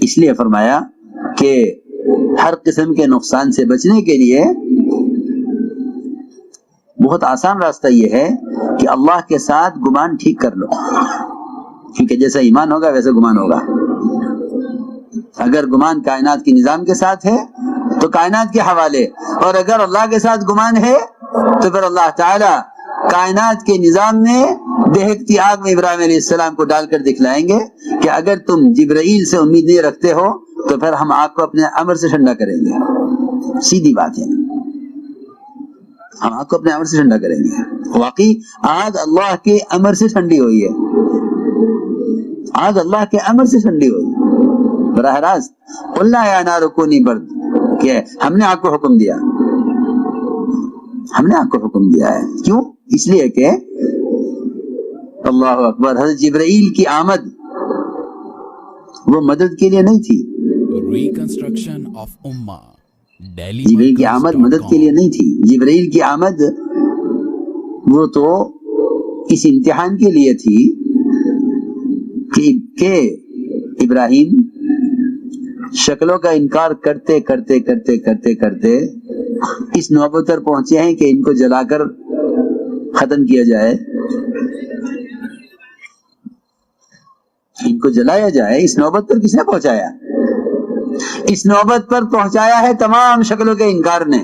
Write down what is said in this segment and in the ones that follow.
اس لیے فرمایا کہ ہر قسم کے نقصان سے بچنے کے لیے بہت آسان راستہ یہ ہے کہ اللہ کے ساتھ گمان ٹھیک کر لو، کیونکہ جیسا ایمان ہوگا ویسا گمان ہوگا۔ اگر گمان کائنات کے نظام کے ساتھ ہے تو کائنات کے حوالے، اور اگر اللہ کے ساتھ گمان ہے تو پھر اللہ تعالی کائنات کے نظام میں دہکتی آگ میں ابراہیم علیہ السلام کو ڈال کر دکھلائیں گے کہ اگر تم جبرائیل سے امید نہیں رکھتے ہو تو پھر ہم آگ کو اپنے امر سے ٹھنڈا کریں گے۔ سیدھی بات ہے، ہم آگ کو اپنے امر سے ٹھنڈا کریں گے۔ واقعی آگ اللہ کے امر سے ٹھنڈی ہوئی ہے، آگ اللہ کے امر سے ٹھنڈی ہوئی براہ راست۔ قلنا یا نار کونی برد، کہ ہم نے آگ کو حکم دیا، ہم نے آگ کو حکم دیا ہے۔ کیوں؟ اس لیے کہ اللہ اکبر، حضرت جبرائیل کی آمد وہ مدد کے لیے نہیں تھی، ریکنسٹرکشن آف امہ، جبرائیل کی آمد مدد کے لیے نہیں تھی، جبرائیل کی آمد وہ تو اس امتحان کے لیے تھی کہ ابراہیم شکلوں کا انکار کرتے کرتے کرتے کرتے کرتے اس نوبت پر پہنچے ہیں کہ ان کو جلا کر ختم کیا جائے، ان کو جلایا جائے۔ اس نوبت پر کس نے پہنچایا؟ اس نوبت پر پہنچایا ہے تمام شکلوں کے انکار نے۔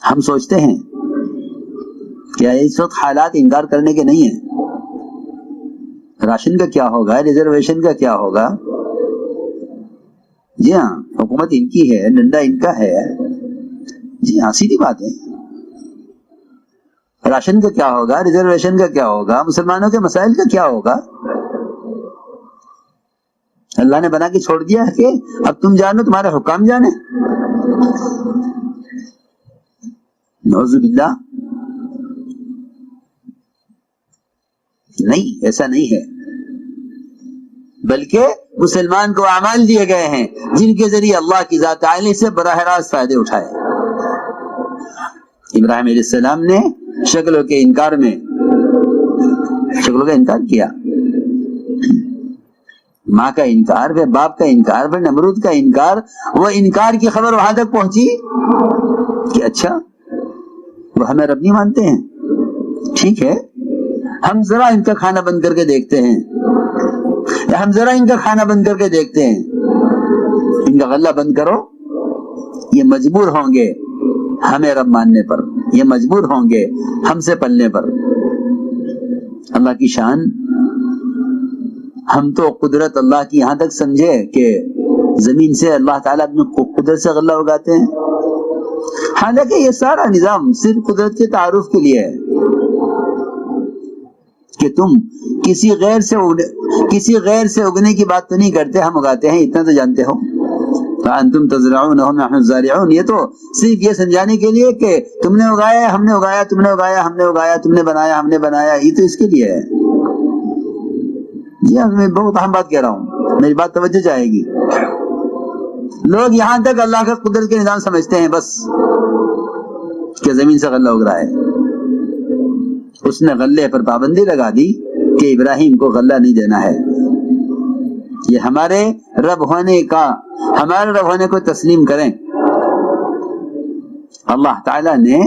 ہم سوچتے ہیں کیا اس وقت حالات انکار کرنے کے نہیں ہیں؟ راشن کا کیا ہوگا، ریزرویشن کا کیا ہوگا؟ جی ہاں، حکومت ان کی ہے، ڈنڈا ان کا ہے، جی ہاں سیدھی بات ہے۔ راشن کا کیا ہوگا، ریزرویشن کا کیا ہوگا، مسلمانوں کے مسائل کا کیا ہوگا؟ اللہ نے بنا کے چھوڑ دیا ہے کہ اب تم جانو، تمہارے حکام جانے۔ نعوذ باللہ، نہیں، ایسا نہیں ہے، بلکہ مسلمان کو اعمال دیے گئے ہیں جن کے ذریعے اللہ کی ذات عالی سے براہ راست فائدے اٹھائے۔ ابراہیم علیہ السلام نے شکلوں کے انکار میں شکلوں کا انکار کیا، ماں کا انکار، پھر باپ کا انکار، پھر نمرود کا انکار۔ وہ انکار کی خبر وہاں تک پہنچی کہ اچھا وہ ہمیں رب نہیں مانتے ہیں، ٹھیک ہے، ہم ذرا ان کا کھانا بند کر کے دیکھتے ہیں، ہم ذرا ان کا کھانا بند کر کے دیکھتے ہیں، ان کا غلہ بند کرو، یہ مجبور ہوں گے ہمیں رب ماننے پر، یہ مجبور ہوں گے ہم سے پلنے پر۔ اللہ کی شان، ہم تو قدرت اللہ کی یہاں تک سمجھے کہ زمین سے اللہ تعالیٰ اپنے قدرت سے غلہ اگاتے ہیں، حالانکہ یہ سارا نظام صرف قدرت کے تعارف کے لیے ہے کہ تم کسی غیر سے اگنے کی بات تو نہیں کرتے، ہم اگاتے ہیں، اتنا تو جانتے ہو۔ فَأَنْتُمْ تَزْرَعُونَهُ نَحْنُ الزَّارِعُونَ، یہ تو صرف یہ سمجھانے کے لیے کہ تم نے اگایا، ہم نے اگایا، تم نے اگایا، ہم نے اگایا، تم نے بنایا، ہم نے بنایا، یہ تو اس کے لیے ہے۔ یہ میں بہت اہم بات کہہ رہا ہوں، میری بات توجہ چاہے گی۔ لوگ یہاں تک اللہ کا قدرت کے نظام سمجھتے ہیں بس کہ زمین سے غلہ اگ رہا ہے۔ اس نے غلے پر پابندی لگا دی کہ ابراہیم کو غلہ نہیں دینا ہے۔ یہ ہمارے رب ہونے کو تسلیم کریں۔ اللہ تعالی نے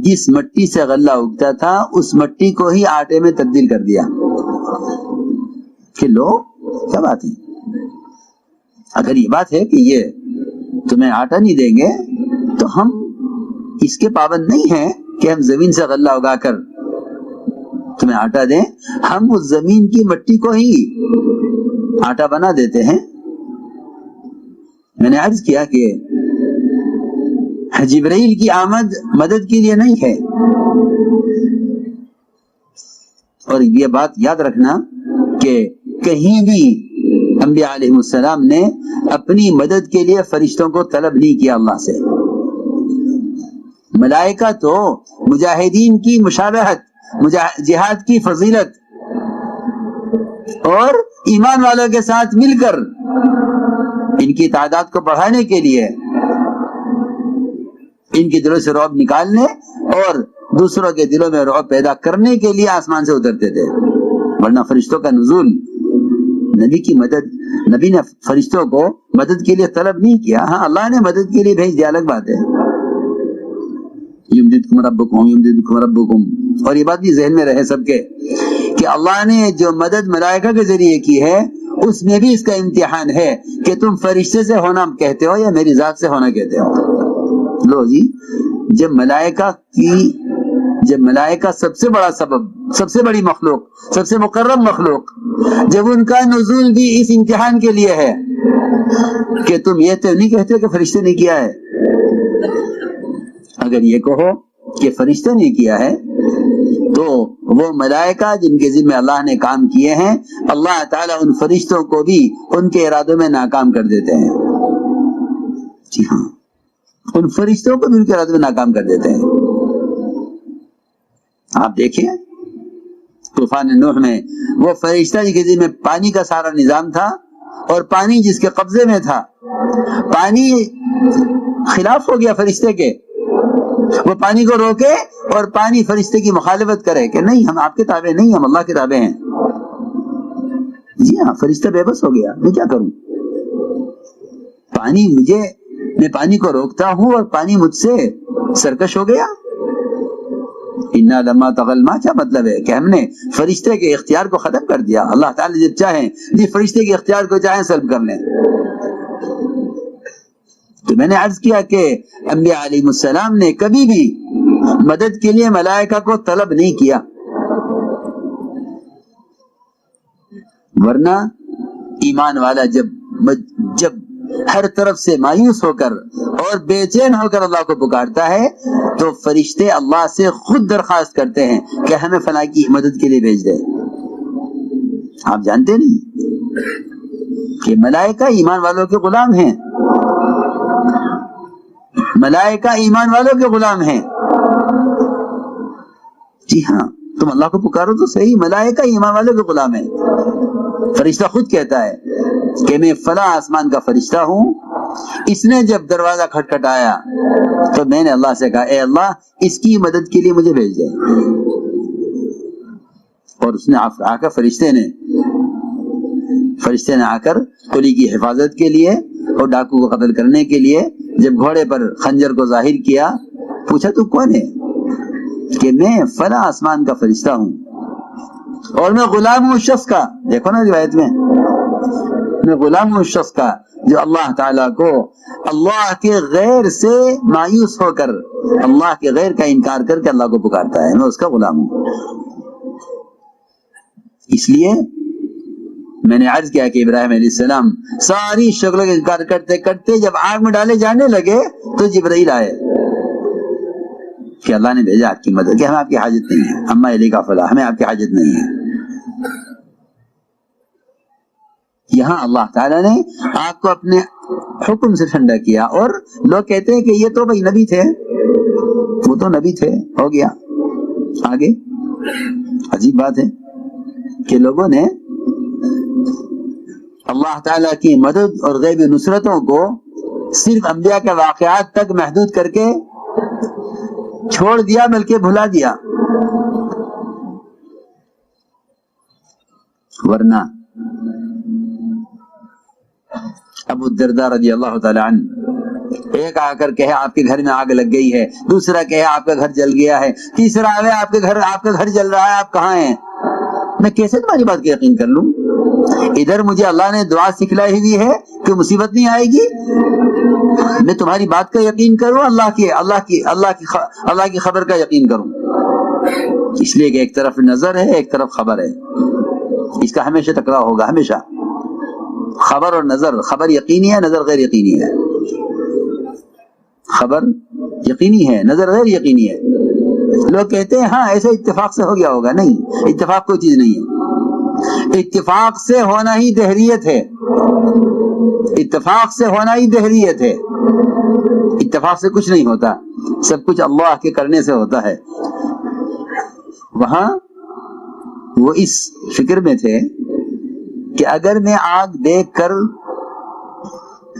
جس مٹی سے غلہ اگتا تھا اس مٹی کو ہی آٹے میں تبدیل کر دیا کہ لو، کیا بات ہے؟ اگر یہ بات ہے کہ یہ تمہیں آٹا نہیں دیں گے تو ہم اس کے پابند نہیں ہیں کہ ہم زمین سے غلہ اگا کر تمہیں آٹا دیں، ہم اس زمین کی مٹی کو ہی آٹا بنا دیتے ہیں۔ میں نے عرض کیا کہ جبرائیل کی آمد مدد کے لیے نہیں ہے، اور یہ بات یاد رکھنا کہ کہیں بھی انبیاء علیہ السلام نے اپنی مدد کے لیے فرشتوں کو طلب نہیں کیا اللہ سے۔ ملائکہ تو مجاہدین کی مشابہت، جہاد کی فضیلت اور ایمان والوں کے ساتھ مل کر ان کی تعداد کو بڑھانے کے لیے، ان کے دلوں سے رعب نکالنے اور دوسروں کے دلوں میں رعب پیدا کرنے کے لیے آسمان سے اترتے تھے، ورنہ فرشتوں کا نزول نبی نے فرشتوں کو مدد کے لیے طلب نہیں کیا. ہاں اللہ نے مدد کے لیے بھیج دیا، الگ بات ہے. یمددکم ربکم. اور یہ بات بھی ذہن میں رہے سب کے کہ اللہ نے جو مدد ملائکہ کے ذریعے کی ہے اس میں بھی اس کا امتحان ہے کہ تم فرشتے سے ہونا کہتے ہو یا میری ذات سے ہونا کہتے ہو. لو جی، جب ملائکہ سب سے بڑا سبب، سب سے بڑی مخلوق، سب سے مقرب مخلوق، جب ان کا نزول بھی اس امتحان کے لیے ہے کہ تم یہ تو نہیں کہتے کہ فرشتے نے کیا ہے. اگر یہ کہو کہ فرشتے نے کیا ہے تو وہ ملائکہ جن کے ذمہ اللہ نے کام کیے ہیں، اللہ تعالیٰ ان فرشتوں کو بھی ان کے ارادوں میں ناکام کر دیتے ہیں. جی ہاں، ان فرشتوں کو بھی ان کے ارادوں میں ناکام کر دیتے ہیں. آپ دیکھیں طوفان نوح میں وہ فرشتہ جس کے ذمہ پانی کا سارا نظام تھا اور پانی جس کے قبضے میں تھا، پانی خلاف ہو گیا فرشتے کے، وہ پانی کو روکے اور پانی فرشتے کی مخالفت کرے کہ نہیں ہم آپ کے تابع نہیں، ہم اللہ کے تابع ہیں. جی ہاں، فرشتہ بے بس ہو گیا، میں کیا کروں؟ میں پانی کو روکتا ہوں اور پانی مجھ سے سرکش ہو گیا. اِنَّا لَمَّا طَغَى الْمَاءُ، کیا مطلب ہے کہ ہم نے فرشتے کے اختیار کو ختم کر دیا. اللہ تعالیٰ جب چاہیں جس فرشتے کے اختیار کو چاہیں سلب کر لیں. تو میں نے عرض کیا کہ انبیاء علیہ السلام نے کبھی بھی مدد کے لیے ملائکہ کو طلب نہیں کیا، ورنہ ایمان والا جب ہر طرف سے مایوس ہو کر اور بے چین ہو کر اللہ کو پکارتا ہے تو فرشتے اللہ سے خود درخواست کرتے ہیں کہ ہمیں فلاں کی مدد کے لیے بھیج دے. آپ جانتے نہیں کہ ملائکہ ایمان والوں کے غلام ہیں، ملائکہ ایمان والوں کے غلام ہیں. جی ہاں، تم اللہ کو پکارو تو صحیح، ملائکہ ایمان والوں کے غلام ہیں. فرشتہ خود کہتا ہے کہ میں فلاں آسمان کا فرشتہ ہوں، اس نے جب دروازہ کھٹکھٹایا تو میں نے اللہ سے کہا اے اللہ اس کی مدد کے لیے مجھے بھیج دے. اور اس نے آ کر فرشتے نے آ کر قلی کی حفاظت کے لیے اور ڈاکو کو قتل کرنے کے لیے جب گھوڑے پر خنجر کو ظاہر کیا، پوچھا تو کون ہے؟ کہ میں فلاں آسمان کا فرشتہ ہوں اور میں غلام ہوں اس شخص کا. دیکھو نا روایت میں غلام ہوں اس شخص کا جو اللہ تعالیٰ کو اللہ کے غیر سے مایوس ہو کر، اللہ کے غیر کا انکار کر کے اللہ کو پکارتا ہے. میں اس کا غلام ہوں. اس لیے میں نے عرض کیا کہ ابراہیم علیہ السلام ساری شکلوں کا انکار کرتے کرتے جب آگ میں ڈالے جانے لگے تو جبرائیل آئے کہ اللہ نے بھیجا آپ کی مدد، کہ ہمیں آپ کی حاجت نہیں ہے، اما الیکا فلا، ہمیں آپ کی حاجت نہیں ہے. یہاں اللہ تعالیٰ نے آگ کو اپنے حکم سے ٹھنڈا کیا. اور لوگ کہتے ہیں کہ یہ تو بھائی نبی تھے، وہ تو نبی تھے، ہو گیا آگے. عجیب بات ہے کہ لوگوں نے اللہ تعالیٰ کی مدد اور غیبی نصرتوں کو صرف انبیاء کے واقعات تک محدود کر کے چھوڑ دیا، بلکہ بھلا دیا. ورنہ ابو الدرداء رضی اللہ تعالی عنہ ایک آ کر کہے آپ کے گھر میں آگ لگ گئی ہے، دوسرا کہے آپ کا گھر جل گیا ہے، تیسرا آئے آپ کا گھر جل رہا ہے، آپ کہاں ہیں؟ میں کیسے تمہاری بات کا یقین کر لوں؟ ادھر مجھے اللہ نے دعا سکھلائی ہوئی ہے کہ مصیبت نہیں آئے گی، میں تمہاری بات کا یقین کروں، اللہ کی خبر کا یقین کروں. اس لیے کہ ایک طرف نظر ہے، ایک طرف خبر ہے. اس کا ہمیشہ ٹکراؤ ہوگا، ہمیشہ. خبر اور نظر، خبر یقینی ہے، نظر غیر یقینی ہے. خبر یقینی ہے، نظر غیر یقینی ہے. لوگ کہتے ہیں ہاں ایسے اتفاق سے ہو گیا ہوگا. نہیں، اتفاق کوئی چیز نہیں ہے. اتفاق سے ہونا ہی دہریت ہے، اتفاق سے ہونا ہی دہریت ہے. اتفاق سے کچھ نہیں ہوتا، سب کچھ اللہ کے کرنے سے ہوتا ہے. وہاں وہ اس فکر میں تھے کہ اگر میں آگ دیکھ کر،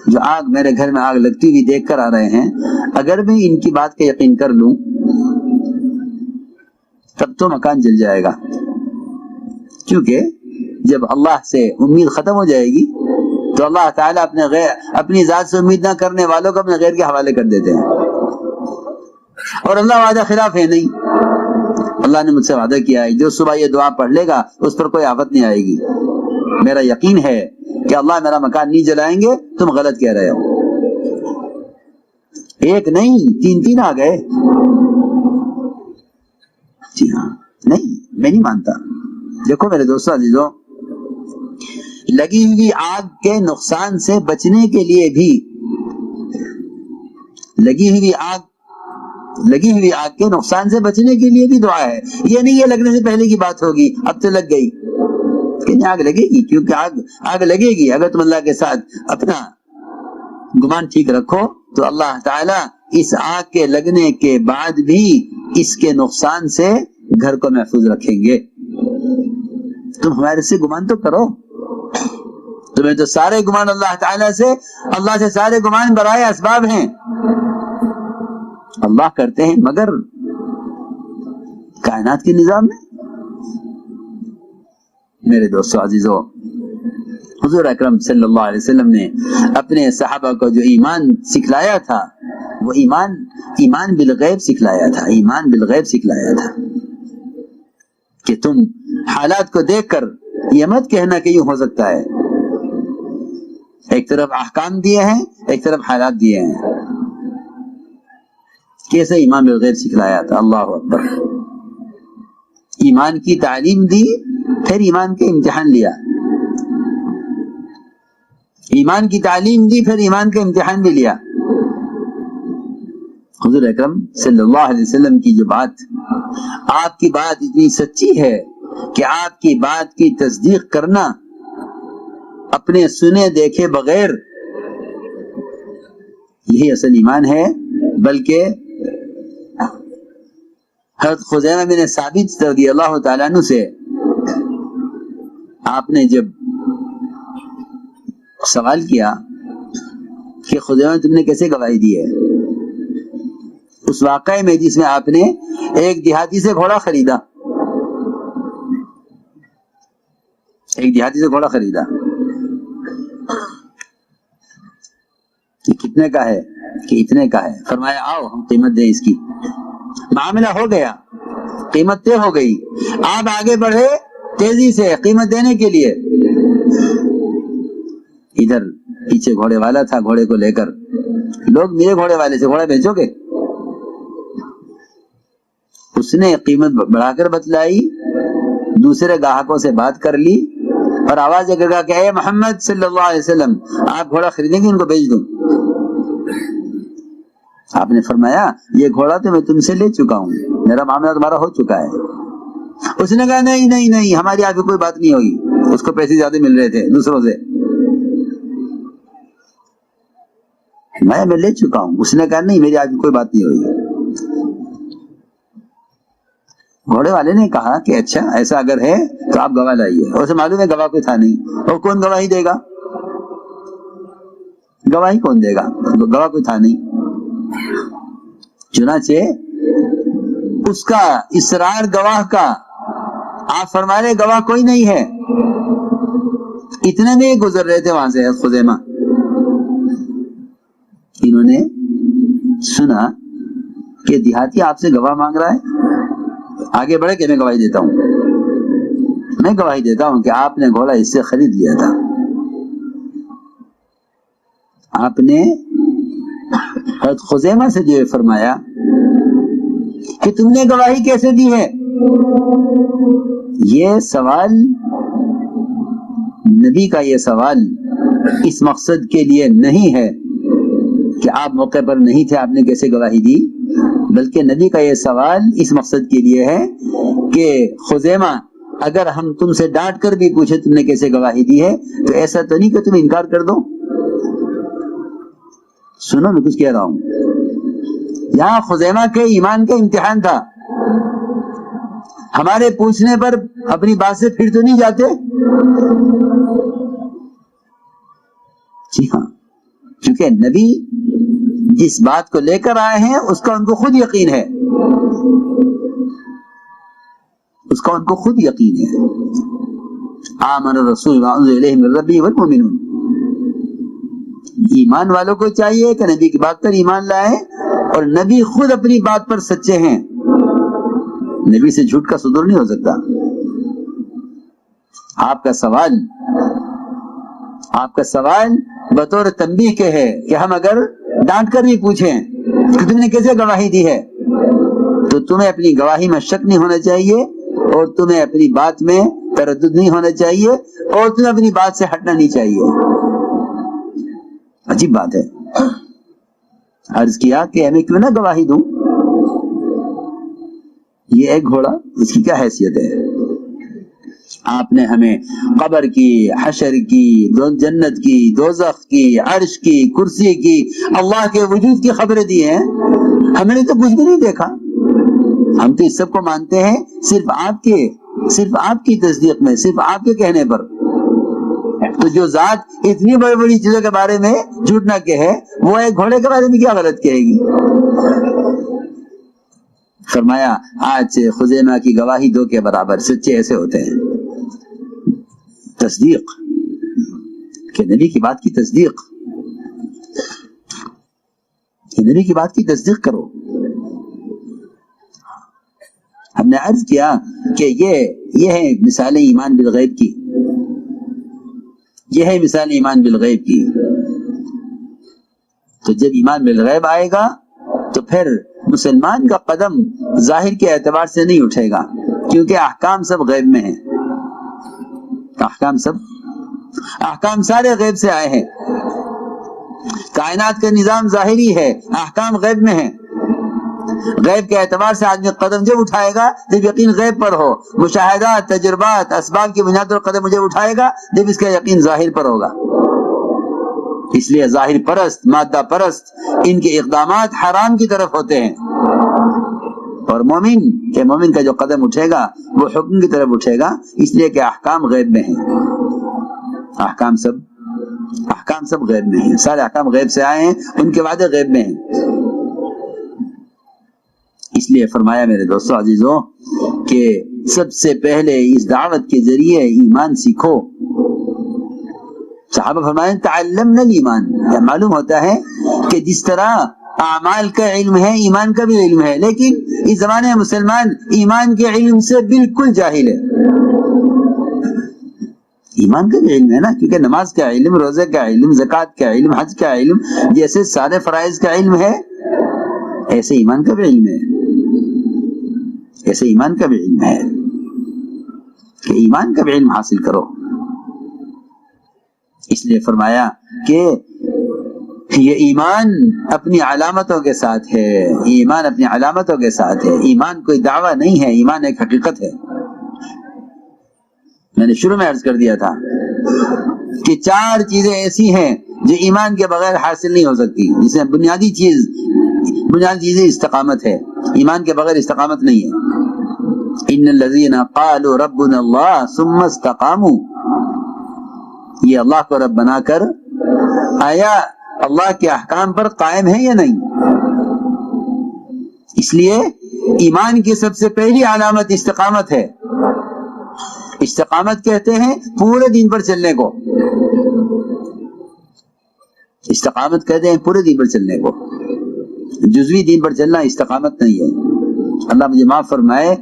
جو آگ میرے گھر میں آگ لگتی ہوئی دیکھ کر آ رہے ہیں، اگر میں ان کی بات کا یقین کر لوں تب تو مکان جل جائے گا. کیونکہ جب اللہ سے امید ختم ہو جائے گی تو اللہ تعالیٰ اپنی ذات سے امید نہ کرنے والوں کو اپنے غیر کے حوالے کر دیتے ہیں. اور اللہ وعدہ خلاف ہے نہیں. اللہ نے مجھ سے وعدہ کیا ہے جو صبح یہ دعا پڑھ لے گا اس پر کوئی آفت نہیں آئے گی. میرا یقین ہے کہ اللہ میرا مکان نہیں جلائیں گے. تم غلط کہہ رہے ہو. ایک نہیں 3 آ گئے. جی ہاں, نہیں میں نہیں مانتا. دیکھو میرے دوستو عزیزو, لگی ہوئی آگ کے نقصان سے بچنے کے لیے بھی لگی ہوئی آگ کے نقصان سے بچنے کے لیے بھی دعا ہے. یہ نہیں یہ لگنے سے پہلے کی بات ہوگی, اب تو لگ گئی کہ آگ لگے گی, کیونکہ آگ لگے گی. اگر تم اللہ کے ساتھ اپنا گمان ٹھیک رکھو تو اللہ تعالیٰ اس آگ کے لگنے کے بعد بھی اس کے نقصان سے گھر کو محفوظ رکھیں گے. تم ہمارے سے گمان تو کرو. تمہیں تو سارے گمان اللہ تعالیٰ سے, اللہ سے سارے گمان برائے اسباب ہیں. اللہ کرتے ہیں مگر کائنات کے نظام میں. میرے دوستو عزیزو, حضور اکرم صلی اللہ علیہ وسلم نے اپنے صحابہ کو جو ایمان سکھلایا تھا وہ ایمان بالغیب سکھلایا تھا. ایمان بالغیب سکھلایا تھا کہ تم حالات کو دیکھ کر یہ مت کہنا کہ یوں ہو سکتا ہے. ایک طرف احکام دیے ہیں, ایک طرف حالات دیے ہیں. کیسے ایمان بالغیب سکھلایا تھا. اللہ اکبر. ایمان کی تعلیم دی, پھر ایمان کے امتحان لیا. ایمان کی تعلیم دی, پھر ایمان کا امتحان بھی لیا. حضور اکرم صلی اللہ علیہ وسلم کی جو بات, آپ کی بات اتنی سچی ہے کہ آپ کی بات کی تصدیق کرنا اپنے سنے دیکھے بغیر, یہی اصل ایمان ہے. بلکہ حضرت خزیمہ بن ثابت رضی اللہ تعالیٰ عنہ سے آپ نے جب سوال کیا کہ خزیمہ تم نے کیسے گواہی دی ہے, اس واقعے میں جس میں آپ نے ایک دیہاتی سے گھوڑا خریدا, کہ کتنے کا ہے, کہ اتنے کا ہے. فرمایا آؤ ہم قیمت دیں اس کی. معاملہ ہو گیا, قیمت طے ہو گئی. آپ آگے بڑھے تیزی سے قیمت دینے کے لیے. ادھر پیچھے گھوڑے والا تھا, گھوڑے کو لے کر لوگ میرے گھوڑے والے سے گھوڑا بیچو گے. اس نے قیمت بڑھا کر بتلائی, دوسرے گاہکوں سے بات کر لی اور آواز دے کر کہا کہ اے محمد صلی اللہ علیہ وسلم, آپ گھوڑا خریدیں گے, ان کو بیچ دوں. آپ نے فرمایا یہ گھوڑا تو میں تم سے لے چکا ہوں, میرا معاملہ تمہارا ہو چکا ہے. اس نے کہا نہیں ہماری آپ کی کوئی بات نہیں ہوئی. اس کو پیسے زیادہ مل رہے تھے دوسروں سے. میں لے چکا ہوں. اس نے کہا نہیں میری آپ کی کوئی بات نہیں ہوئی. گھوڑے والے نے کہا کہ اچھا ایسا اگر ہے تو آپ گواہ لائیے. اور اسے معلوم ہے گواہ کوئی تھا نہیں. اور کون گواہی دے گا, گواہی کون دے گا, گواہ کوئی تھا نہیں. چنانچہ اس کا اصرار گواہ کا, آپ فرما رہے گواہ کوئی نہیں ہے. اتنے میں گزر رہے تھے وہاں سے خزیمہ. انہوں نے سنا کہ دیہاتی آپ سے گواہ مانگ رہا ہے. آگے بڑھے کہ میں گواہی دیتا ہوں, میں گواہی دیتا ہوں کہ آپ نے گھوڑا اس سے خرید لیا تھا. آپ نے حضرت خزیمہ سے جو فرمایا کہ تم نے گواہی کیسے دی ہے, یہ سوال نبی کا, یہ سوال اس مقصد کے لیے نہیں ہے کہ آپ موقع پر نہیں تھے, آپ نے کیسے گواہی دی, بلکہ نبی کا یہ سوال اس مقصد کے لیے ہے کہ خزیمہ اگر ہم تم سے ڈانٹ کر بھی پوچھے تم نے کیسے گواہی دی ہے تو ایسا تو نہیں کہ تم انکار کر دو. سنو میں کچھ کہہ رہا ہوں. یہاں خزیمہ کے ایمان کا امتحان تھا. ہمارے پوچھنے پر اپنی بات سے پھر تو نہیں جاتے. جی ہاں, کیونکہ نبی جس بات کو لے کر آئے ہیں اس کا ان کو خود یقین ہے, اس کا ان کو خود یقین ہے. آمن الرسول بما انزل الیہ من ربہ والمؤمنون. ایمان والوں کو چاہیے کہ نبی کی بات پر ایمان لائے اور نبی خود اپنی بات پر سچے ہیں. نبی سے جھوٹ کا صدور نہیں ہو سکتا. آپ کا سوال بطور تنبیہ کے ہے کہ ہم اگر ڈانٹ کر بھی پوچھیں کہ تم نے کیسے گواہی دی ہے تو تمہیں اپنی گواہی میں شک نہیں ہونا چاہیے اور تمہیں اپنی بات میں تردد نہیں ہونا چاہیے اور تمہیں اپنی بات سے ہٹنا نہیں چاہیے. عجیب بات ہے. عرض کیا کہ ہمیں کیوں نہ گواہی دوں؟ یہ ایک گھوڑا، اس کی کیا حیثیت ہے؟ آپ نے ہمیں قبر کی، حشر کی، جنت کی، دوزخ کی، عرش کی، کرسی کی، اللہ کے وجود کی خبریں دی ہیں. ہم نے تو کچھ بھی نہیں دیکھا. ہم تو اس سب کو مانتے ہیں صرف آپ کی تصدیق میں، صرف آپ کے کہنے پر. تو جو ذات اتنی بڑی بڑی چیزوں کے بارے میں جھوٹ نہ کہے، وہ ایک گھوڑے کے بارے میں کیا غلط کہے گی؟ فرمایا آج سے خزیمہ کی گواہی 2 کے برابر. سچے ایسے ہوتے ہیں. تصدیق کہ نبی کی بات کی تصدیق، کہ نبی کی بات کی تصدیق کرو. ہم نے عرض کیا کہ یہ ہے مثال ایمان بالغیب کی. یہ ہے مثال ایمان بالغیب کی. تو جب ایمان بالغیب آئے گا تو پھر مسلمان کا قدم ظاہر کے اعتبار سے نہیں اٹھے گا، کیونکہ احکام سب غیب میں ہیں. احکام سارے غیب سے آئے ہیں. کائنات کا نظام ظاہری ہے، احکام غیب میں ہیں. غیب کے اعتبار سے آدمی قدم جب اٹھائے گا جب یقین غیب پر ہو. مشاہدات، تجربات، اسباب کی بنیاد پر قدم جب اٹھائے گا جب اس کا یقین ظاہر پر ہوگا. اس لیے ظاہر پرست، مادہ پرست، ان کے اقدامات حرام کی طرف ہوتے ہیں. اور مومن کا جو قدم اٹھے گا وہ حکم کی طرف اٹھے گا، اس لیے کہ احکام غیب میں ہیں. احکام سب غیب میں ہیں. سارے احکام غیب سے آئے ہیں، ان کے وعدے غیب میں ہیں. اس لیے فرمایا میرے دوستو عزیزوں کہ سب سے پہلے اس دعوت کے ذریعے ایمان سیکھو. صحابہ فرمائیں تعلمنا الایمان. معلوم ہوتا ہے کہ جس طرح اعمال کا علم ہے ایمان کا بھی علم ہے، لیکن اس زمانے میں مسلمان ایمان کے علم سے بالکل جاہل ہے. ایمان کا بھی علم ہے نا، کیونکہ نماز کا علم، روزے کا علم، زکوٰۃ کا علم، حج کا علم، جیسے سارے فرائض کا علم ہے ایسے ایمان کا بھی علم ہے. ایسے ایمان کا بھی علم ہے کہ ایمان کا بھی علم حاصل کرو. اس لیے فرمایا کہ یہ ایمان اپنی علامتوں کے ساتھ ہے. ایمان اپنی علامتوں کے ساتھ ہے. ایمان کوئی دعویٰ نہیں ہے، ایمان ایک حقیقت ہے. میں نے شروع میں عرض کر دیا تھا کہ 4 چیزیں ایسی ہیں جو ایمان کے بغیر حاصل نہیں ہو سکتی. جس میں بنیادی چیز استقامت ہے. ایمان کے بغیر استقامت نہیں ہے. ان الذین قالوا ربنا اللہ ثم استقاموا. یہ اللہ کو رب بنا کر آیا اللہ کے احکام پر قائم ہے یا نہیں. اس لیے ایمان کی سب سے پہلی علامت استقامت ہے. استقامت کہتے ہیں پورے دین پر چلنے کو. استقامت کہتے ہیں پورے دین پر چلنے کو. جزوی دین پر چلنا استقامت نہیں ہے. اللہ مجھے معاف فرمائے،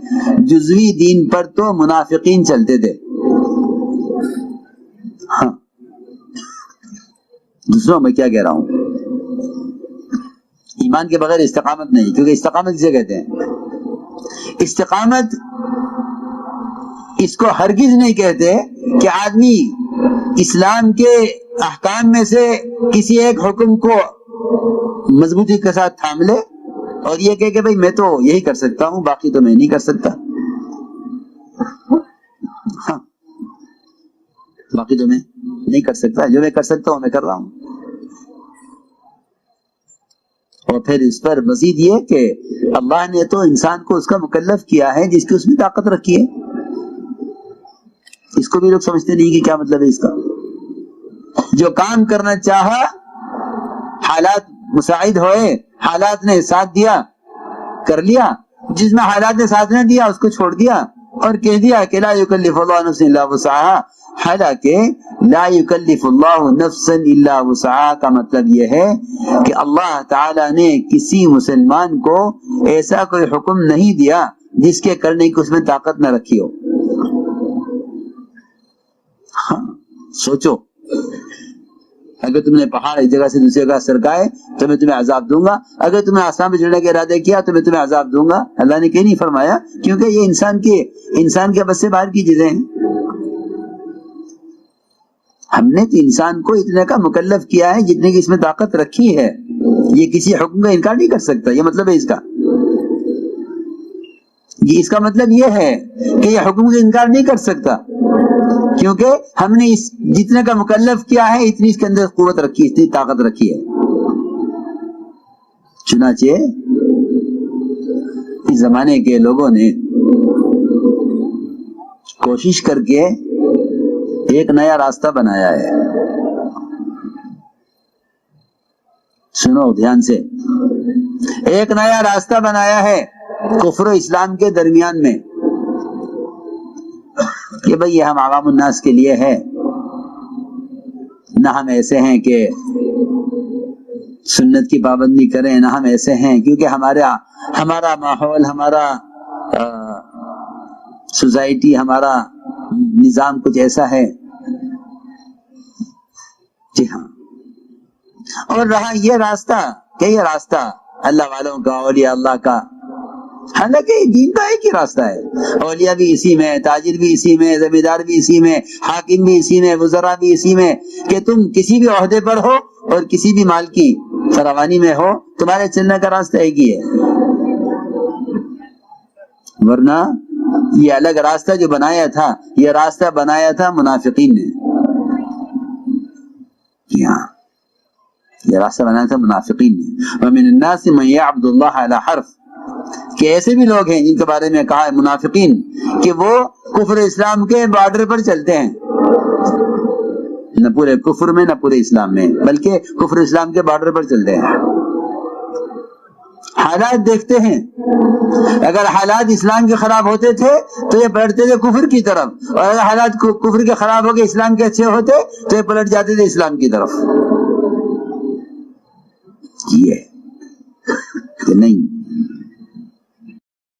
جزوی دین پر تو منافقین چلتے تھے. ہاں، دوسروں میں کیا کہہ رہا ہوں، ایمان کے بغیر استقامت نہیں. کیونکہ استقامت کسے کہتے ہیں؟ استقامت اس کو ہرگز نہیں کہتے کہ آدمی اسلام کے احکام میں سے کسی ایک حکم کو مضبوطی کے ساتھ تھام لے اور یہ کہے کہ بھئی میں تو یہی کر سکتا ہوں، باقی تو میں نہیں کر سکتا. ہاں، باقی تو میں نہیں کر سکتا، جو میں کر سکتا ہوں میں کر رہا ہوں. اور پھر اس پر مزید یہ کہ اللہ نے تو انسان کو اس کا مکلف کیا ہے جس کی اس میں طاقت رکھی ہے. اس کو بھی لوگ سمجھتے نہیں کہ کیا مطلب ہے اس کا. جو کام کرنا چاہا، حالات مساعد ہوئے، حالات نے ساتھ دیا، کر لیا. جس میں حالات نے ساتھ نہ دیا اس کو چھوڑ دیا. اور کہہ دیا کہ لا یکلف اللہ نفسا الا وسعها، حالانکہ لا یکلف اللہ نفسا الا وسعها کا مطلب یہ ہے کہ اللہ تعالی نے کسی مسلمان کو ایسا کوئی حکم نہیں دیا جس کے کرنے کی اس میں طاقت نہ رکھی ہو. ہاں سوچو، اگر تم نے پہاڑ ایک جگہ سے دوسری جگہ سرکائے تو میں تمہیں عذاب دوں گا، اگر تم نے آسمان پہ چڑھنے کے ارادے کیا تو میں تمہیں عذاب دوں گا. اللہ نے کہیں نہیں فرمایا، کیونکہ یہ انسان کے بس سے باہر کی چیزیں ہیں. ہم نے تو انسان کو اتنے کا مکلف کیا ہے جتنے کی اس میں طاقت رکھی ہے. یہ کسی حکم کا انکار نہیں کر سکتا. یہ مطلب ہے اس کا مطلب یہ ہے کہ یہ حکم کا انکار نہیں کر سکتا، کیونکہ ہم نے جتنے کا مکلف کیا ہے اتنی اس کے اندر قوت رکھی، اتنی طاقت رکھی ہے. چنانچہ اس زمانے کے لوگوں نے کوشش کر کے ایک نیا راستہ بنایا ہے. سنو دھیان سے، ایک نیا راستہ بنایا ہے کفر و اسلام کے درمیان میں کہ بھئی یہ ہم عوام الناس کے لیے ہے، نہ ہم ایسے ہیں کہ سنت کی پابندی کریں، نہ ہم ایسے ہیں کیونکہ ہمارا ماحول، ہمارا سوسائٹی، ہمارا نظام کچھ ایسا ہے. جی ہاں. اور رہا یہ راستہ کہ یہ راستہ اللہ والوں کا، اولیاء اللہ کا، حالانکہ دین کا ایک ہی راستہ ہے. اولیاء بھی اسی میں، تاجر بھی اسی میں، زمیندار بھی اسی میں، حاکم بھی اسی میں، وزراء بھی اسی میں، کہ تم کسی بھی عہدے پر ہو اور کسی بھی مال کی فراوانی میں ہو، تمہارے چلنے کا راستہ ایک ہی ہے. ورنہ یہ الگ راستہ جو بنایا تھا، یہ راستہ بنایا تھا منافقین نے. یہ راستہ بنایا تھا منافقین نے. وَمِنَ النَّاسِ مَن يَعْبُدُ اللَّهَ عَلَى حَرْفٍ، کہ ایسے بھی لوگ ہیں جن کے بارے میں کہا ہے منافقین کہ وہ کفر اسلام کے بارڈر پر چلتے ہیں، نہ پورے کفر میں نہ پورے اسلام میں، بلکہ کفر اسلام کے بارڈر پر چلتے ہیں. حالات دیکھتے ہیں، اگر حالات اسلام کے خراب ہوتے تھے تو یہ پلٹتے تھے کفر کی طرف، اور اگر حالات کفر کے خراب ہو کے اسلام کے اچھے ہوتے تو یہ پلٹ جاتے تھے اسلام کی طرف. یہ نہیں